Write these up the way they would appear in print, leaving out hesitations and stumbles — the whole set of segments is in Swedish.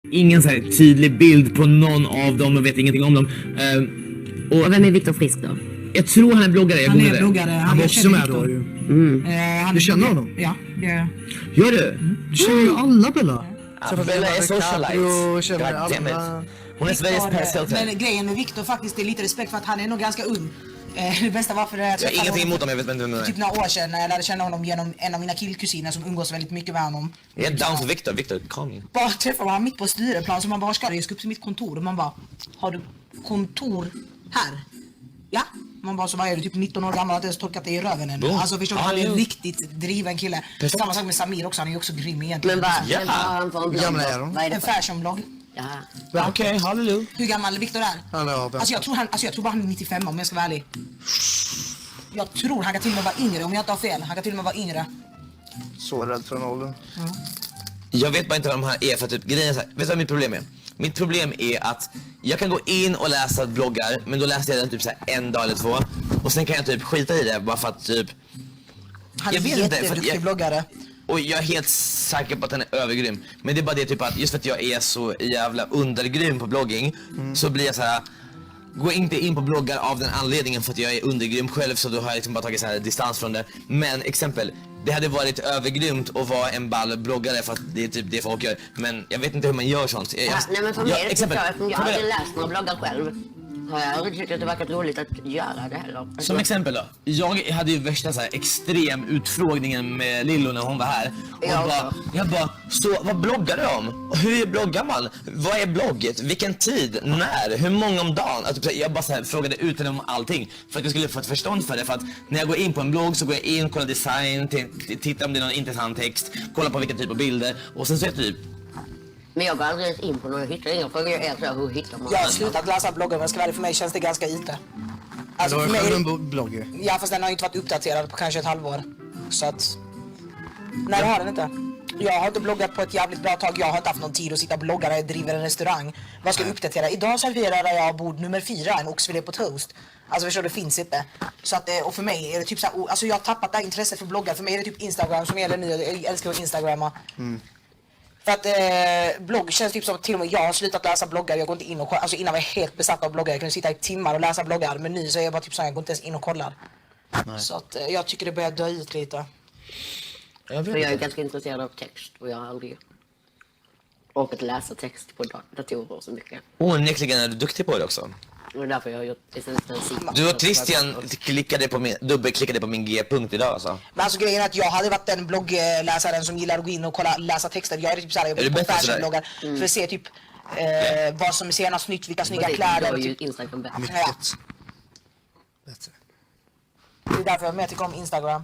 ingen så här tydlig bild på någon av dem och vet ingenting om dem. Och vem är Viktor Frisk då? Jag tror han är bloggare. Han är bloggare. Han var också med då ju. Du känner honom? Ja, det gör jag. Gör du? Du känner ju alla, Bella. Bella är socialite. Alla. Hon är Sveriges Paris Hilton. Men grejen med Viktor faktiskt är lite respekt för att han är nog ganska ung. Det bästa var för det jag har ingenting emot honom, jag vet inte vem det är. Typ några år sedan när jag lärde känna honom genom en av mina killkusiner som umgås väldigt mycket med honom. Jag är down för Viktor, kom in. Bara träffar man mitt på Stureplan så man bara ska jag ska upp till mitt kontor och man bara, har du kontor här? Ja. Man bara så var jag typ 19 år gammal att jag torkat det i röven ännu. Alltså förstår du, han är en riktigt driven kille. Samma sak med Samir också, han är ju också grym egentligen. Men vad har han för en blogg? Vad är en fashionblogg. Ja. Okej, halleluja. Hur gammal Viktor är? Alltså jag tror bara han är 95 om jag ska vara ärlig. Jag tror han kan till och med vara yngre om jag inte har fel. Han kan till och med vara yngre. Så rädd för den åldern. Jag vet bara inte vad de här är för typ grejen är så här, vet du vad mitt problem är? Mitt problem är att jag kan gå in och läsa bloggar, men då läser jag den typ så här en dag eller två. Och sen kan jag typ skita i det bara för att typ... Han är jätteduktig bloggare. Och jag är helt säker på att han är övergrym. Men det är bara det typ att just för att jag är så jävla undergrym på blogging så blir jag så här. Gå inte in på bloggar av den anledningen för att jag är undergrym själv, så då har jag liksom bara tagit så här distans från det. Men exempel, det hade varit övergrymt att vara en ball bloggare för att det är typ det folk gör. Men jag vet inte hur man gör sånt. Nej men för mig är det exempel, jag har aldrig läst några bloggar själv. Jag har aldrig tyckt att det verkat roligt att göra det heller. Som exempel då, jag hade ju värsta så här extrem utfrågningen med Lillo när hon var här. Och jag bara, så vad bloggar du om? Hur bloggar man? Vad är blogget? Vilken tid? När? Hur många om dagen? Alltså, jag bara så här, frågade ut henne om allting för att jag skulle få ett förstånd för det. För att när jag går in på en blogg så går jag in, kollar design, tittar om det är någon intressant text, kollar på vilken typ av bilder och sen så är det typ. Men jag går aldrig in på någon, jag hittar inga frågor, jag är så här, hur hittar man? Jag har slutat läsa bloggar, men ska vara för mig känns det ganska yta. Alltså för mig en blogg. Ja, fast den har inte varit uppdaterad på kanske ett halvår. Så att... Nej, det har den inte. Jag har inte bloggat på ett jävligt bra tag. Jag har inte haft någon tid att sitta och blogga när jag driver en restaurang. Vad ska jag uppdatera? Idag serverar jag bord nummer 4, en oxfilé på toast. Alltså förstår, det finns inte. Så att, och för mig är det typ så här, alltså jag har tappat det här intresset för bloggar. För mig är det typ Instagram som gäller nu. Jag älskar att instagramma. För att blogg känns typ som till och med jag har slutat läsa bloggar. Jag går inte in och kollar. Alltså innan var jag helt besatt av bloggar. Jag kunde sitta i timmar och läsa bloggar. Men nu så är jag bara typ så här, jag går inte ens in och kollar. Nej. Så att jag tycker det börjar dö ut lite. För jag är ganska intresserad av text och jag har aldrig orkat läsa text på datorer så mycket. Onekligen är du duktig på det också. Och därför jag har gjort Du och Christian dubbelklickade på min G-punkt idag alltså. Men alltså grejen är att jag hade varit den bloggläsaren som gillar att gå in och läsa texter. Jag är typ såhär, jag går på fashionbloggar för att se typ vad som är senast nytt, vilka snygga kläder. Det är ju Instagram bättre. Mycket bättre. Det är därför jag tycker om Instagram.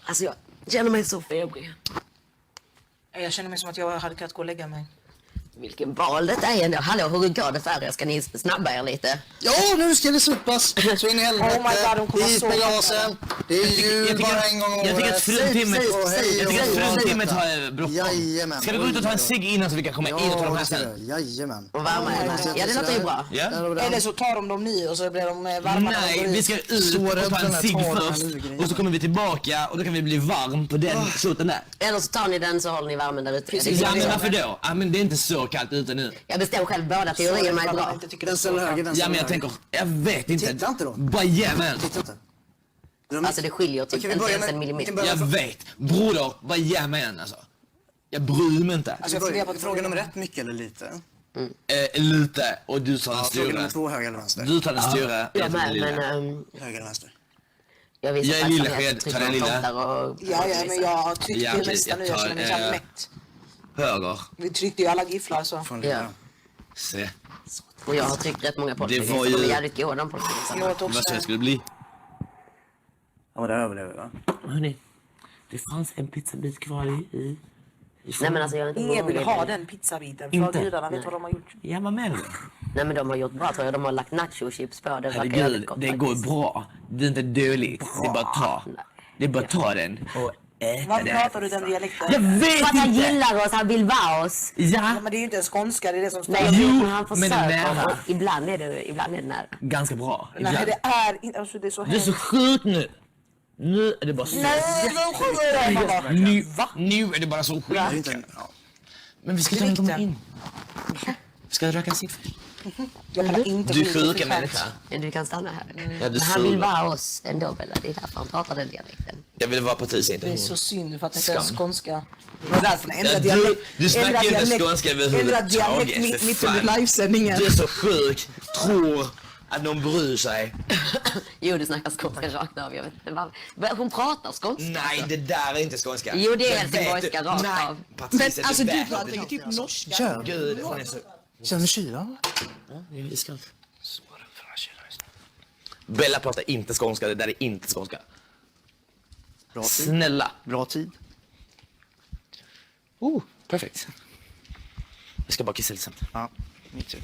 Alltså jag känner mig så febrig. Jag känner mig som att jag hade kunnat gå och lägga mig. Vilken val det är ändå. Hallå, hur går det för er? Ska ni snabba er lite? Ja, nu ska det supas. Så in i helvete. Oh my God, de kommer Hit med glasen. Det är ju bara en gång om året. Jag tycker att fruntimmet har bråttom. Jajamän. Ska vi gå ut och ta en cigg innan så vi kan komma in och ta de här sen? Jajamän. Och värma er. Ja, det låter ju bra. Ja. Eller så tar de dem ny och så blir de varma. Nej, vi ska ut och ta en cigg först. Och så kommer vi tillbaka och då kan vi bli varm på den skjorten där. Eller så tar ni den så håller ni värmen där ute. Ja, men varför då? Ja, men det är inte så kallt ute nu. Jag bestämmer själv, båda teorierna är bra. Ja, men jag tänker, jag vet inte. Titta inte då. Bara jajamän. Titta inte. Alltså det skiljer typ inte ens en millimeter. Jag vet. Broder, bara jajamän alltså. Jag bryr mig inte. Alltså jag funderar på frågan om rätt mycket eller lite. Lite, och du tar den Frågan stora. om 2 höger eller vänster. Du tar den stora. Jag med, men Höger eller vänster. jag visar Jag är lilla sked, tar den lilla. Ja, men jag har tryckt det mesta nu. Jag känner mig så mätt. Höger. Vi tryckte ju alla gifflar så. ja. Se. Och jag har tryckt rätt många poddar. Det var ju- De är jävligt goda de poddarna. Jag åt Vad också. så det skulle bli. Ja, men det överlever va? Hörrni, det fanns en pizzabit kvar i Nej men alltså jag är inte Ingen vill vågad. ha den pizzabiten. För Inte? gudarna vet vad de har gjort. Ja, vad menar du? Nej men de har gjort bra tror jag. De har lagt nacho-chips på. Det verkar Herregud, jävligt gott det går faktiskt. bra. Det är inte dåligt. Det är bara att ta. Det är bara att ta den och äta Varför den. pratar du den dialekten? Jag vet För att han inte! gillar oss, han vill vara oss. Ja, Ja, men det är ju inte en skånska, det är det som står. Nej, Jo, men han men försöker. nära. Och ibland är det nära. ganska bra. Nej, det är inte, alltså det är så Du är så hemskt. sjuk nu. Nu är det bara så... Nu är det bara så Det är sjukt. inte en, ja. Men vi ska ta en komma in. Ska jag röka en cigg först? Jag pallar inte Du gå ut sjuka och flytta. människa. Du kan stanna här. Ja, du Men han vill suger. bara ha oss ändå, Bella. Det är därför han pratar den dialekten. Jag vill vara på Tusen, inte Det är hon. så synd för att det inte är Skam. skånska. Det var därför jag Ja, ändrade dialekt. du snackar ändrade ju inte dialekt- skånska överhuvudtaget. ändrade dialekt för mitt fan. under livesändningen. Du är så sjuk. Tror att någon bryr sig. Jo, du snackar skånska rakt av. Jag vet inte varför. Hon pratar skånska. Nej, det där är inte skånska. Jo, det är Jag helsingborgska vet- rakt Nej, av. Patricia, Men alltså det du där- pratar ju typ norska. Kör. Gud, hon är så... Känner du kylan? Ja, det är iskallt. Bella pratar inte skånska, det där är inte skånska. Bra tid. Snälla. Bra tid. Perfekt. Jag ska bara kissa lite snabbt. Ja, mitt tur.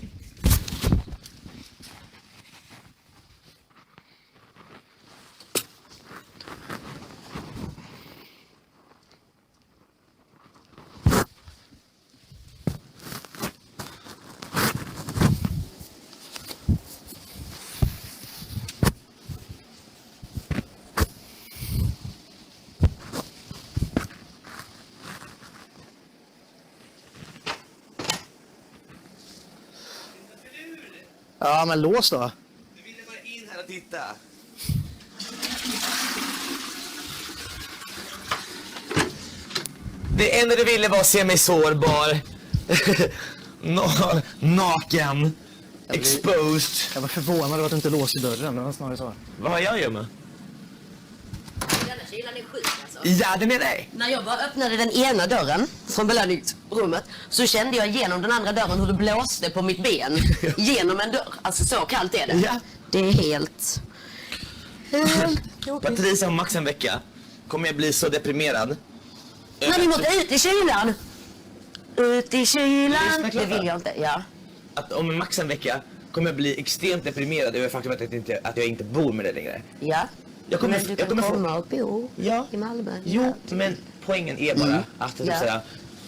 Ja, men lås då. Du ville bara in här och titta. Det enda du ville var att se mig sårbar. Naken. Exposed. Jag var förvånad över att du inte låste dörren. Det var snarare så. Vad har jag gömma? Denna kylan är sjuk alltså. Ja, det menar jag. När jag bara öppnade den ena dörren från belöningsrummet så kände jag genom den andra dörren hur det blåste på mitt ben. Genom en dörr. Alltså så kallt är det. Ja. Det är helt... Patricia om max en vecka kommer jag bli så deprimerad. När vi måste ut i kylan. Ut i kylan. Lyssna klart. Det vill jag inte, ja. Att om max en vecka kommer jag bli extremt deprimerad över faktumet att jag inte bor med dig längre. Ja. Jag kommer- Men du jag kan kommer få- komma och bo Ja. i Malmö. Jo, men poängen är bara att typ, Ja. såhär,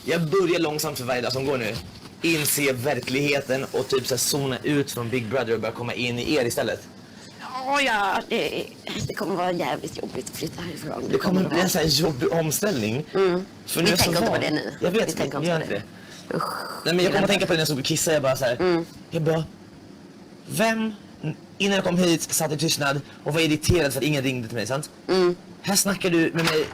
jag börjar långsamt för varje dag som går nu inse verkligheten och typ såhär, zona ut från Big Brother och börja komma in i er istället. Ja, det kommer vara jävligt jobbigt att flytta härifrån. Det kommer bli en sån här jobbig omställning. För nu Vi är jag så tänker inte på van. det nu. Jag vet, Vi tänker inte gör på inte det. det. Usch. Nej, men jag kommer att tänka på det när jag stod och kissade. Jag bara såhär, jag bara, vem innan jag kom hit satt i tystnad och var irriterad för att ingen ringde till mig, sant? Här snackar du med mig.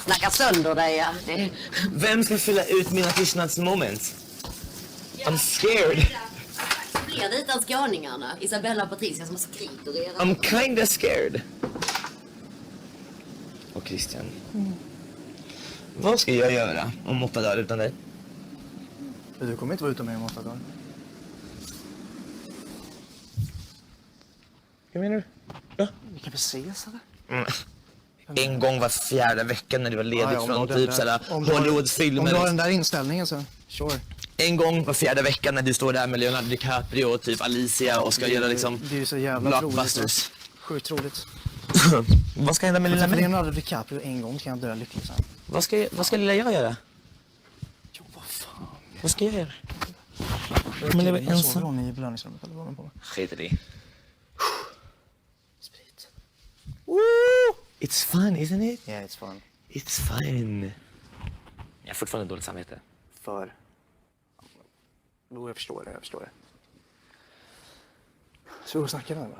Snacka sönder dig, ja. Det... Vem ska fylla ut mina tystnadsmoments? I'm scared. Blir det utan skåningarna? Isabella och Patricia som skriker i era... I'm kinda scared. Och Christian. Vad ska jag göra om 8 dagar utan dig? Du kommer inte vara utan mig om 8 dagar. Hur menar du? Ja. Vi kan väl ses eller? En gång var 4:e veckan när du var ledig om från du har den typ där- såhär om du har- Hollywoodfilmer. Om du har den där inställningen så, sure. En gång var 4:e veckan när du står där med Leonardo DiCaprio och typ Alicia och ska göra liksom Det är ju så jävla blockbusters. troligt. Sjukt troligt. Vad ska hända med lilla För mig? Leonardo DiCaprio en gång ska han dö lycklig sen. Vad ska lilla jag göra? Jo, vad fan. Vad ska jag göra? Men leva sover ensam. hon i belöningsrummet eller vad håller hon på med? Skit i det. Sprit. Woo! It's fun, isn't it? Yeah, it's fun. It's fun. Jag har fortfarande dåligt samvete. För... Jo, jag förstår det. Så vi snackar med va?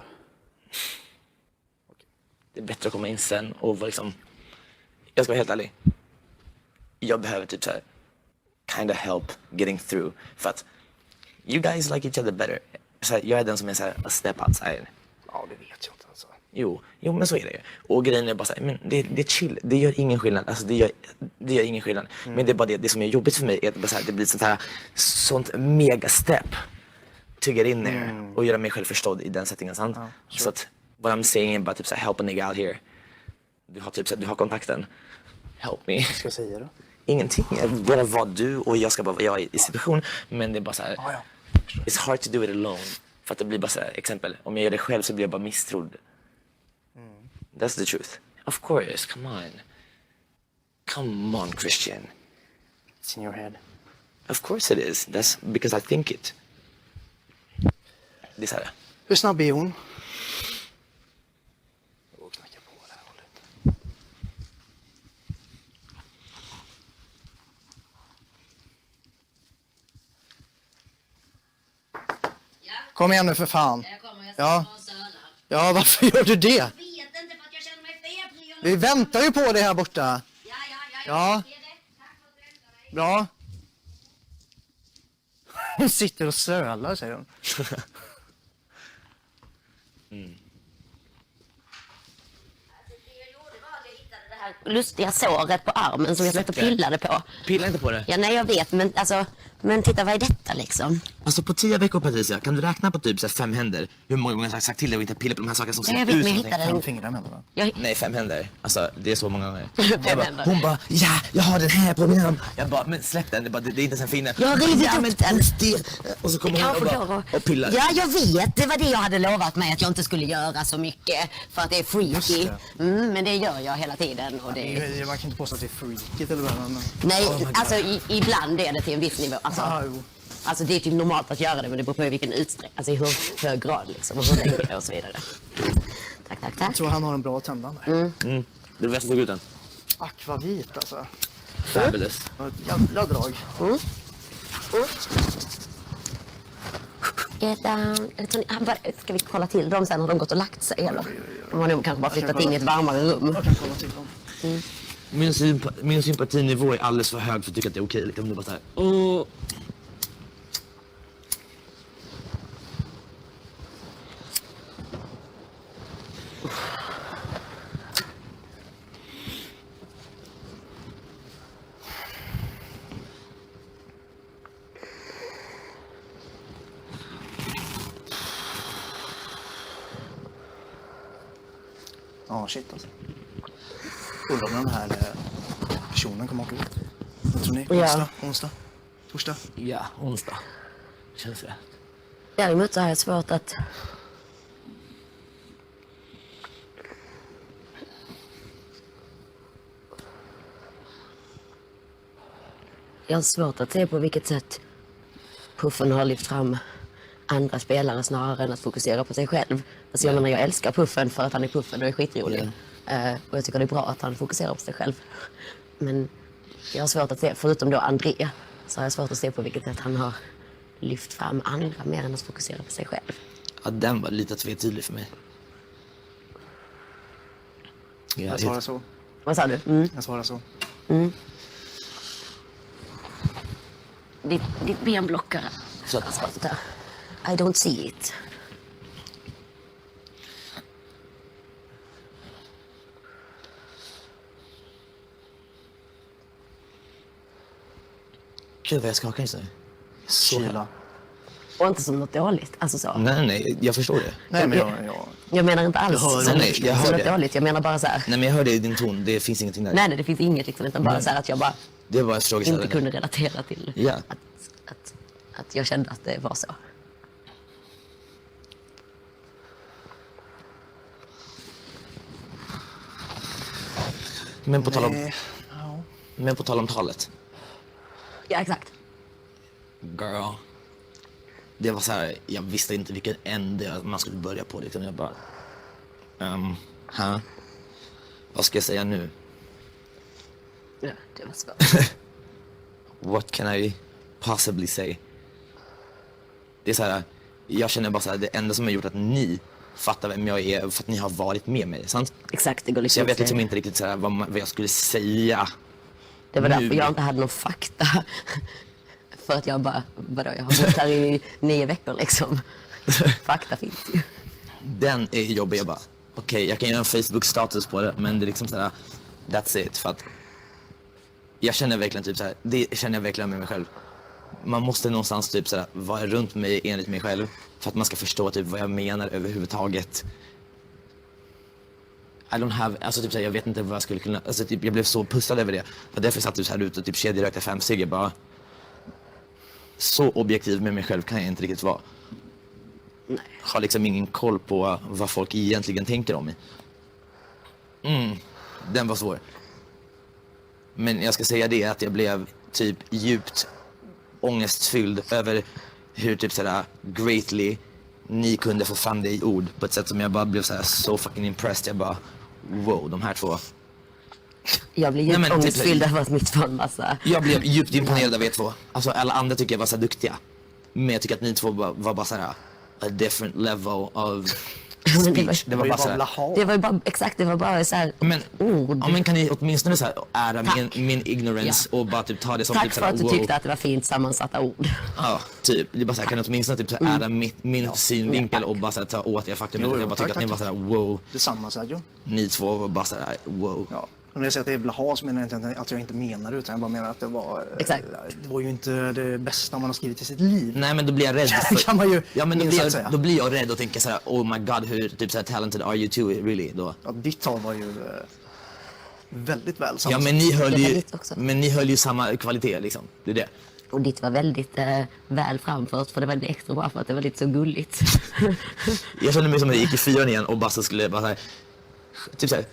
Det är bättre att komma in sen och vara liksom... Jag ska vara helt ärlig. Jag behöver typ såhär... Kinda help getting through. För att... You guys like each other better. Så här, jag är den som är såhär a step outside. Ja, det vet jag inte alltså. Jo, men så är det ju. Och grejen är bara såhär, men det är chill. Det gör ingen skillnad. Alltså det gör ingen skillnad. Men det är bara det som är jobbigt för mig är att bara så här, det blir sånt mega step to get in there och göra mig själv förstådd i den settingen, sant? Sure. Så att what I'm saying är bara typ såhär, help a nigga out here. Du har typ såhär, du har kontakten. Help me. Vad ska jag säga då? Ingenting. Bara vara du och jag ska bara vara jag i situation. Men det är bara såhär, Ja. it's hard to do it alone. För att det blir bara såhär, exempel, om jag gör det själv så blir jag bara misstrodd. That's the truth. Of course, come on. Come on, Christian. It's in your head. Of course it is. That's because I think it. Det är såhär. Hur snabb är hon? Kom igen nu för fan. Jag kommer, jag Ja. ska söna. Ja, varför gör du det? Jag vet inte för att jag känner mig febrig. Vi väntar ju på dig här borta. Ja. Ja. Det är det. Tack för att du hämtade mig. Bra. Hon sitter och sölar, säger hon. Lustiga såret på armen som jag satt och pillade på. Pilla inte på det. Ja, nej jag vet, men alltså, men titta vad är detta liksom? Alltså på 10 veckor, Patricia, kan du räkna på typ så här 5 händer? Hur många gånger har jag sagt till dig att inte pilla på de här sakerna som Ja, jag ser vet, ut men jag som hittade Fem en... fingrar med va? Nej, 5 händer. Alltså det är så många gånger. händer. Hon bara, ja, jag har den här på min arm. Jag bara, men släpp den, det är inte ens en finne. Jag har rivit ja, upp men den. Och så kommer hon och, Kanske bara, då. och pillar. Ja, jag vet. Det var det jag hade lovat mig att jag inte skulle göra så mycket. För att det är freaky. Men det gör jag hela tiden. Och det... Man kan inte påstå att det är freakigt eller vad. Men... Nej, alltså ibland är det till en viss nivå. Jo. Alltså det är typ normalt att göra det, men det beror på i vilken utsträckning. Alltså i hur hög grad liksom. Och hur länge och så vidare. Tack. Jag tror han har en bra tändande. Det är det bästa som ut. Akvavit alltså. Fabulous. Jävla drag. Han bara, ska vi kolla till dem sen? Har de gått och lagt sig eller? De har nog kanske bara flyttat in i ett varmare rum. Jag kan kolla till dem. Min sympatinivå är alldeles för hög för att tycka att det är okej. Liksom, det är bara så här. Ja, shit alltså. Undrar om den här personen kommer åka ut. Vad tror ni? Ja. Onsdag? Torsdag? Ja, onsdag. Känns det. Däremot så har jag svårt att... Jag har svårt att se på vilket sätt Puffen har lyft fram andra spelare snarare än att fokusera på sig själv. Alltså jag menar, jag älskar Puffen för att han är Puffen och är skitrolig. Och jag tycker det är bra att han fokuserar på sig själv. Men jag har svårt att se, förutom då André, så har jag svårt att se på vilket sätt han har lyft fram andra mer än att fokusera på sig själv. Ja, den var lite tvetydig för mig. Ja, Jag svarar så. Vad sa du? Jag svarar så. Ditt ben blockar. Så. Där. I don't see it. Gud vad jag skakar just nu. Så Kyla. Och inte som något dåligt. Alltså så. Nej, jag förstår det. Nej men jag... Jag menar inte alls Jag hör som, det. Jag hör som något det. dåligt. Jag menar bara så här. Nej, men jag hör det i din ton, det finns ingenting där. Nej, det finns inget liksom. Utan bara så här att jag bara Det var ett inte frågeställning. kunde relatera till Ja. att jag kände att det var så. Men på tal om, Ja. men på tal om talet. Ja, exakt. Girl. Det var så här, jag visste inte vilken ände man skulle börja på. Liksom. Jag bara... Vad ska jag säga nu? Ja, det var svårt. What can I possibly say? Det är så här, jag känner bara så här, det enda som har gjort att ni fattar vem jag är för att ni har varit med mig, sant? Exakt, det går Så liksom jag vet inte. liksom inte riktigt så här, vad jag skulle säga. Det var nu. därför jag inte hade någon fakta. För att jag bara, vadå, jag har bott här i 9 veckor liksom. Fakta finns ju. Den är jobbig, jag bara, okej, jag kan göra en Facebook-status på det, men det är liksom sådär, that's it, för att jag känner verkligen typ såhär, det känner jag verkligen med mig själv. Man måste någonstans typ såhär, vara runt mig enligt mig själv, för att man ska förstå typ vad jag menar överhuvudtaget. I don't have, alltså typ såhär, jag vet inte vad jag skulle kunna, alltså typ jag blev så pussad över det. Och därför satt du såhär ute och typ kedjerökte 5 cigg, bara så objektiv med mig själv kan jag inte riktigt vara. Nej. Har liksom ingen koll på vad folk egentligen tänker om mig. Den var svår. Men jag ska säga det att jag blev typ djupt ångestfylld över hur typ sådär greatly ni kunde få fram det i ord på ett sätt som jag bara blev såhär så fucking impressed. Jag bara, wow, de här två. Jag blev Nej, djupt men typ- ångestfylld över att mitt var en massa... Jag blev djupt imponerad av er två. Alltså alla andra tycker jag var så duktiga. Men jag tycker att ni två var bara såhär a different level of Men speech. Det var bara såhär. Det var ju bara, exakt, det var bara så här Men, ord. ja, men kan ni åtminstone så här ära min ignorance och bara typ ta det som Tack typ för såhär, att du tyckte att det var fint sammansatta ord. Ja, typ. Det är bara såhär, kan ni åtminstone typ såhär ära min synvinkel och bara såhär ta åt er faktum. Jag bara tycker att ni var såhär wow. Detsamma Sergio. Ni två var bara såhär wow. Ja. När jag säger att det är blaha så menar jag inte att jag inte menar det, utan jag bara menar att det var... Exakt. Det var ju inte det bästa man har skrivit i sitt liv. Nej, men då blir jag rädd. Kan man ju ja, men minst säga. då blir jag rädd och tänker såhär, oh my god, hur typ såhär talented are you two really då? Ja, ditt tal var ju väldigt väl samma. Ja, men ni höll ju samma kvalitet liksom. Det är det. Och ditt var väldigt väl framfört, för det var extra bra för att det var lite så gulligt. Jag kände mig som att jag gick i 4 igen och bara så skulle bara såhär, typ såhär,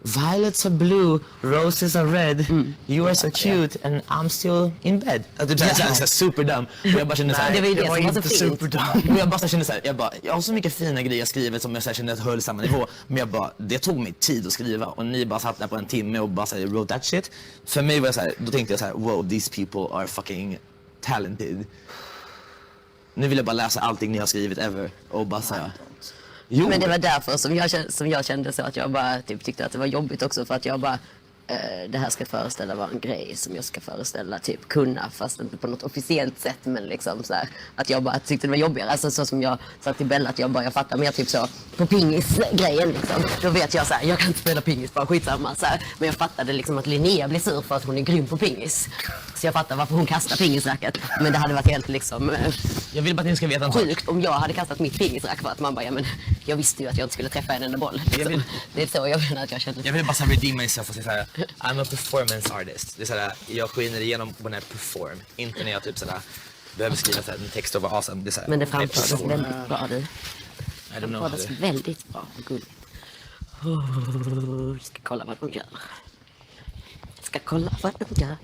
violets are blue, roses are red, you are so cute and I'm still in bed. Typ såhär superdum. Och jag bara kände såhär, det var ju det som var så inte fint. superdum. och jag bara så kände såhär, jag har så mycket fina grejer skrivet som jag så här kände att höll samma nivå. Men jag bara, det tog mig tid att skriva och ni bara satt där på en timme och bara såhär, wrote that shit. För mig var jag såhär, då tänkte jag såhär, wow, these people are fucking talented. Nu vill jag bara läsa allting ni har skrivit ever och bara säga. Jo. Men det var därför som jag kände så att jag bara typ tyckte att det var jobbigt också, för att jag bara det här ska föreställa vara en grej som jag ska föreställa typ kunna, fast inte på något officiellt sätt, men liksom så här, att jag bara tyckte det var jobbigare, alltså så som jag sa till Bella, att jag fattar mer typ så på pingis-grejen liksom, då vet jag så här, jag kan inte spela pingis, bara skitsamma så här. Men jag fattade liksom att Linnea blir sur för att hon är grym på pingis, så jag fattar varför hon kastar pingisracket, men det hade varit helt liksom jag vill bara att ni ska veta en sak. sjukt om jag hade kastat mitt pingisrack, för att man bara, ja men jag visste ju att jag inte skulle träffa en enda boll liksom. Det är så jag menar att jag kände. Jag vill bara säga redeem myself och säga såhär, I'm a performance artist. Det är såhär, jag skiner igenom på när jag perform. Inte när jag typ såhär behöver skriva såhär en text over awesome. Det är såhär, Men det framfördes väldigt bra du. I don't know how Det to... var väldigt bra och gulligt. Jag ska kolla vad de gör. Jag ska kolla vad de gör.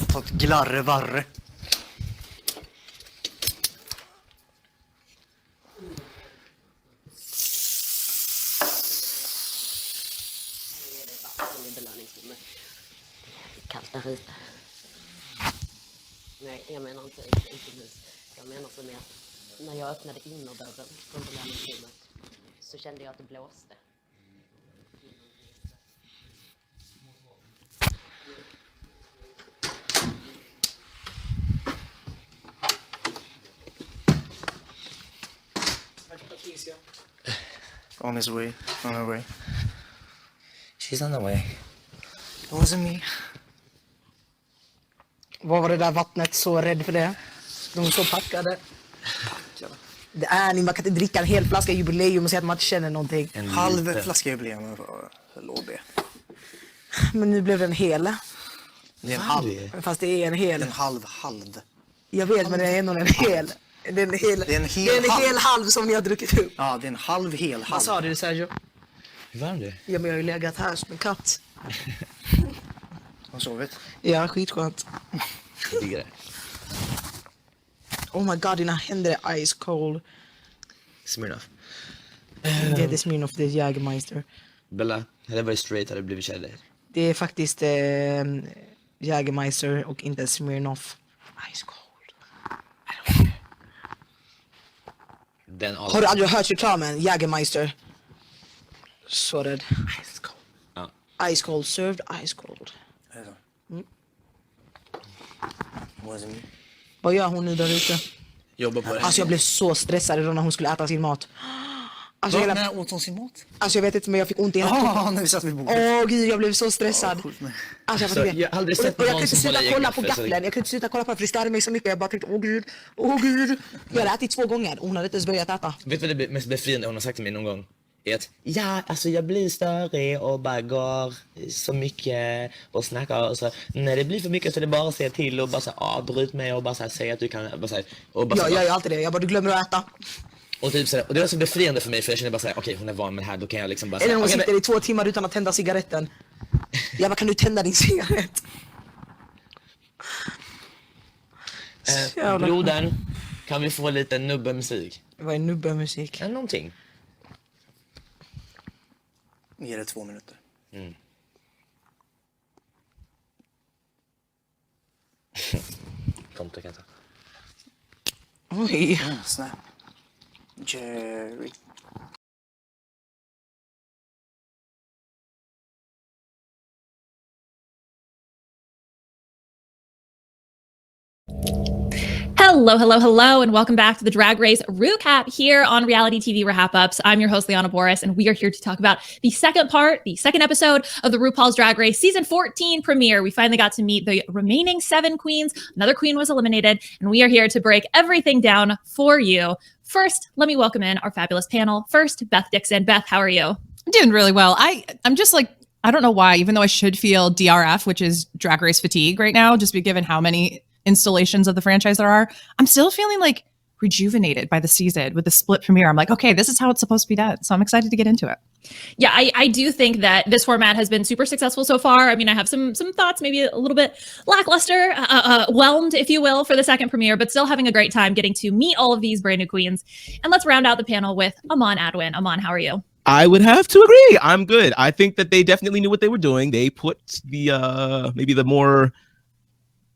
Ta ett glarre-varre. Kallt där ute. Nej, jag menar inte utomhus. Jag menar så mer. När jag öppnade innerdörren från belöningsrummet så kände jag att det blåste. On his way, on her way. She's on the way. It wasn't me. Vad var det där vattnet så rädd för det? De är så packade. Det är ni, man kan inte dricka en hel flaska jubileum och säga att man inte känner någonting. En Halv liten. flaska jubileum för låg det. Men nu blev det en hel. Det är en halv. Fast det är en hel. En halv. Jag vet, men det är ändå en hel. Det är en hel, Det är en hel det är en halv. hel halv som ni har druckit upp. Ja, det är en halv hel halv. Vad sa du, Sergio? Hur var det? Ja, men jag har ju legat här som en katt. Har sovit. Ja, skitskönt. Jag diggar det. Oh my god, dina händer är ice cold. Smirnoff. Det är det Smirnoff, det är Jägermeister. Bella, hade jag varit straight hade jag blivit kär i dig. Det är faktiskt Jägermeister och inte Smirnoff. Ice cold. Den Har du aldrig hört reklamen? Jägermeister. Så rädd. Ice cold. Ja. Ice cold, served ice cold. Är det så? Wasn't me. Vad gör hon nu där ute? Jobba på det. Alltså jag blev så stressad idag när hon skulle äta sin mat. Alltså, Vad? hela, När åt hon sin mat? alltså jag vet inte, men jag fick ont i hela Ja, när vi satt vid bordet. Åh gud, jag blev så stressad. Sjukt med. Alltså, Så, jag har aldrig sett och jag någon kunde inte som sluta håller i kolla på kaffe, så det- gaffeln. Jag kunde inte sluta kolla på det, för det störde mig så mycket. Jag bara tänkte, åh gud. Jag hade ätit 2 gånger. Hon hade inte ens börjat äta. Vet du vad det mest befriande hon har sagt till mig någon gång? Är att, ja, alltså jag blir störig och bara går så mycket och snackar och så. När det blir för mycket så är det bara att säga till och bara så här, avbryt mig och bara så här, säga att du kan, bara så här, och bara så Jag här, gör ju alltid det. Jag bara, du glömmer att äta. och typ så här, och det var så befriande för mig, för jag kände bara så här, okej, hon är van med det här, då kan jag liksom bara så Eller här, hon okej, sitter i 2 timmar utan att tända cigaretten. Jag bara, kan du tända din cigarett? Jävlar. brodern, kan vi få lite nubbemusik? Vad är nubbemusik? Eller någonting. Ge det 2 minuter. Tomte kan jag ta. Oj. Snap. Jerry. Hello, hello, hello, and welcome back to the Drag Race Recap here on Reality TV Wrap-Ups. I'm your host, Liana Boris, and we are here to talk about the second episode of the RuPaul's Drag Race Season 14 premiere. We finally got to meet the remaining 7 queens. Another queen was eliminated, and we are here to break everything down for you. First, let me welcome in our fabulous panel. First, Beth Dixon. Beth, how are you? I'm doing really well. I'm just like, I don't know why, even though I should feel DRF, which is Drag Race fatigue right now, just be given how many installations of the franchise there are, I'm still feeling like rejuvenated by the season with the split premiere. I'm like, okay, this is how it's supposed to be done. So I'm excited to get into it. Yeah, I do think that this format has been super successful so far. I mean, I have some thoughts, maybe a little bit lackluster, whelmed, if you will, for the second premiere, but still having a great time getting to meet all of these brand new queens. And let's round out the panel with Aman Adwin. Aman, how are you? I would have to agree. I'm good. I think that they definitely knew what they were doing. They put the maybe the more,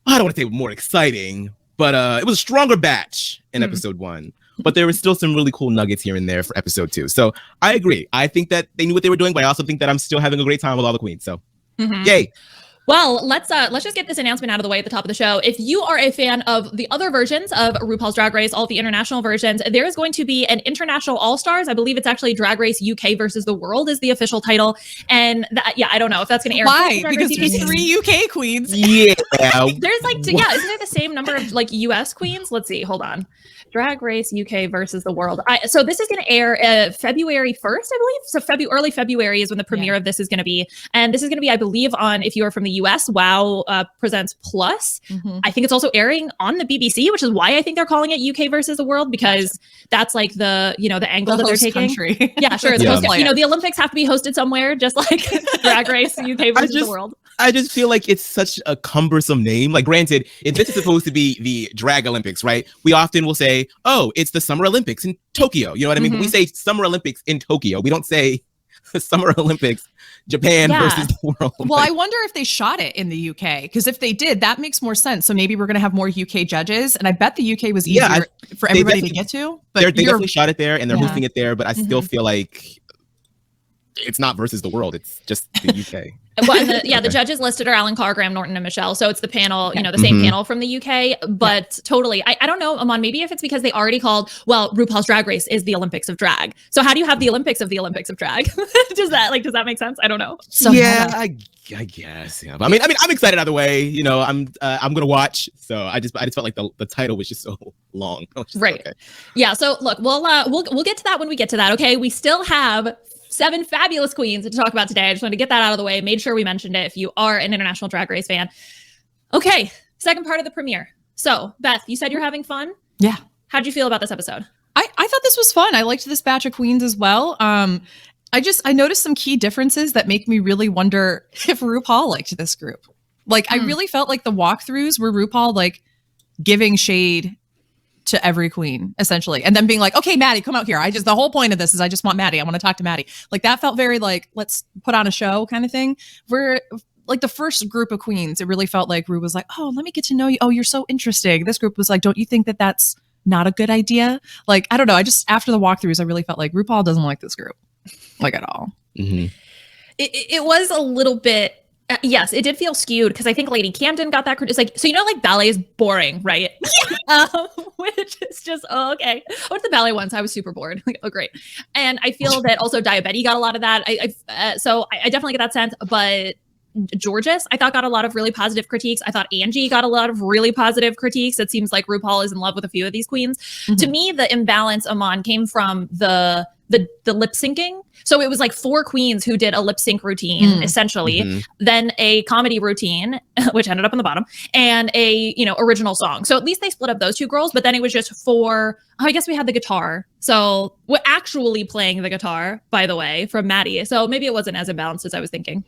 I don't want to say more exciting, but it was a stronger batch in episode 1. But there was still some really cool nuggets here and there for episode 2. So I agree. I think that they knew what they were doing, but I also think that I'm still having a great time with all the queens. So yay. Well, let's just get this announcement out of the way at the top of the show. If you are a fan of the other versions of RuPaul's Drag Race, all the international versions, there is going to be an international All-Stars. I believe it's actually Drag Race UK versus the World is the official title. And I don't know if that's going to air. Why? Because there's 3 UK queens. Yeah. There's like, isn't there the same number of like US queens? Let's see. Hold on. Drag Race UK versus the World. So this is going to air February 1st, I believe. So early February is when the premiere of this is going to be. And this is going to be, I believe, on, if you are from the US, WoW Presents Plus. I think it's also airing on the BBC, which is why I think they're calling it UK versus the World, because that's like the angle that they're taking. Country. Yeah, sure. It's the Olympics have to be hosted somewhere, just like Drag Race UK versus the World. I just feel like it's such a cumbersome name. Like, granted, if this is supposed to be the Drag Olympics, right? We often will say, oh, it's the Summer Olympics in Tokyo. You know what I mean? But we say Summer Olympics in Tokyo. We don't say Summer Olympics, Japan versus the world. Well, I wonder if they shot it in the UK, because if they did, that makes more sense. So maybe we're going to have more UK judges. And I bet the UK was easier for everybody to get to. But they definitely shot it there and they're hosting it there. But I still feel like it's not versus the world. It's just the UK. Well, and the judges listed are Alan Carr, Graham Norton, and Michelle. So it's the panel, the same panel from the UK. But totally, I don't know, Aman, maybe if it's because they already called, well, RuPaul's Drag Race is the Olympics of drag. So how do you have the Olympics of drag? does that make sense? I don't know. So I guess. Yeah. But I mean, I'm excited either way. I'm gonna watch. So I just felt like the title was just so long. Right. Okay. Yeah. So look, we'll get to that when we get to that. Okay. We still have 7 fabulous queens to talk about today. I just wanted to get that out of the way. Made sure we mentioned it if you are an international Drag Race fan. Okay, second part of the premiere. So, Beth, you said you're having fun? Yeah. How'd you feel about this episode? I thought this was fun. I liked this batch of queens as well. I noticed some key differences that make me really wonder if RuPaul liked this group. Like, I really felt like the walkthroughs were RuPaul, like, giving shade to every queen, essentially. And then being like, okay, Maddie, come out here. The whole point of this is I just want Maddie. I want to talk to Maddie. Like, that felt very like, let's put on a show kind of thing. Where like the first group of queens, it really felt like Ru was like, oh, let me get to know you. Oh, you're so interesting. This group was like, don't you think that that's not a good idea? Like, I don't know. After the walkthroughs, I really felt like RuPaul doesn't like this group, like, at all. It was a little bit, yes, it did feel skewed because I think Lady Camden got that. It's like, so like ballet is boring, right? Which is just, oh, okay. I went to the ballet once. I was super bored. Like, oh, great. And I feel that also Diabetes got a lot of that. So I definitely get that sense. But Georges, I thought, got a lot of really positive critiques. I thought Angie got a lot of really positive critiques. It seems like RuPaul is in love with a few of these queens. To me, the imbalance, Aman, came from the lip syncing. So it was like 4 queens who did a lip sync routine, essentially, then a comedy routine, which ended up on the bottom, and a, original song. So at least they split up those 2 girls, but then it was just 4. I guess we had the guitar. So we're actually playing the guitar, by the way, from Maddie. So maybe it wasn't as imbalanced as I was thinking.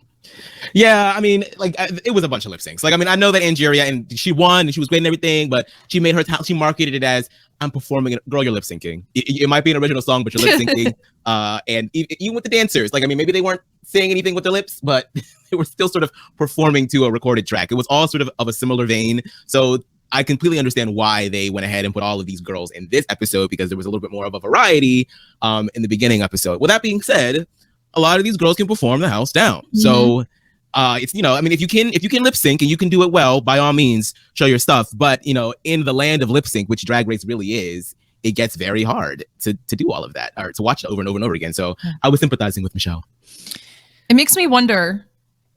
Yeah, I mean, like, it was a bunch of lip syncs. Like, I mean, I know that Angeria, and she won and she was great and everything, but she made she marketed it as, I'm performing it. Girl, you're lip syncing. It might be an original song, but you're lip syncing. And even with the dancers, like, I mean, maybe they weren't saying anything with their lips, but they were still sort of performing to a recorded track. It was all sort of a similar vein. So I completely understand why they went ahead and put all of these girls in this episode, because there was a little bit more of a variety in the beginning episode. With that being said, a lot of these girls can perform the house down. So it's, you know, I mean, if you can lip sync and you can do it well, by all means, show your stuff. But, you know, in the land of lip sync, which Drag Race really is, it gets very hard to do all of that, or to watch it over and over and over again. So I was sympathizing with Michelle. It makes me wonder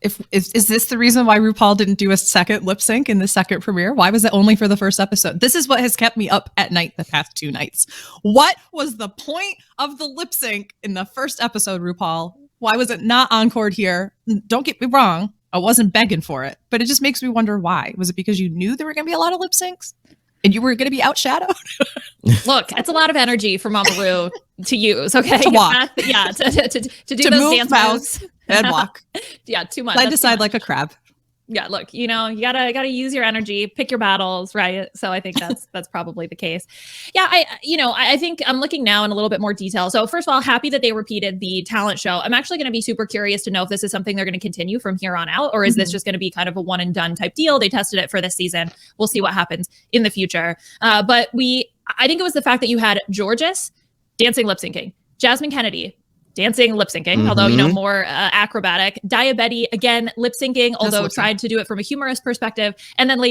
if is this the reason why RuPaul didn't do a second lip sync in the second premiere? Why was it only for the first episode? This is what has kept me up at night the past 2 nights. What was the point of the lip sync in the first episode, RuPaul? Why was it not encored here? Don't get me wrong, I wasn't begging for it, but it just makes me wonder why. Was it because you knew there were going to be a lot of lip syncs and you were going to be outshadowed? Look, it's a lot of energy for Mama Ru to use, okay? To walk. Yeah, to do To those move, dance mouse, moves. and walk. Yeah, too much. Slide That's to too side much. like a crab. Yeah, look, you know, you gotta use your energy, pick your battles, right? So I think that's probably the case. Yeah, I think I'm looking now in a little bit more detail. So first of all, happy that they repeated the talent show. I'm actually going to be super curious to know if this is something they're going to continue from here on out, or is this just going to be kind of a one and done type deal? They tested it for this season. We'll see what happens in the future. But I think it was the fact that you had Georges dancing lip syncing, Jasmine Kennedy dancing lip syncing, although, you know, more acrobatic. Diabetti, again, lip syncing, although tried to do it from a humorous perspective. And then Lady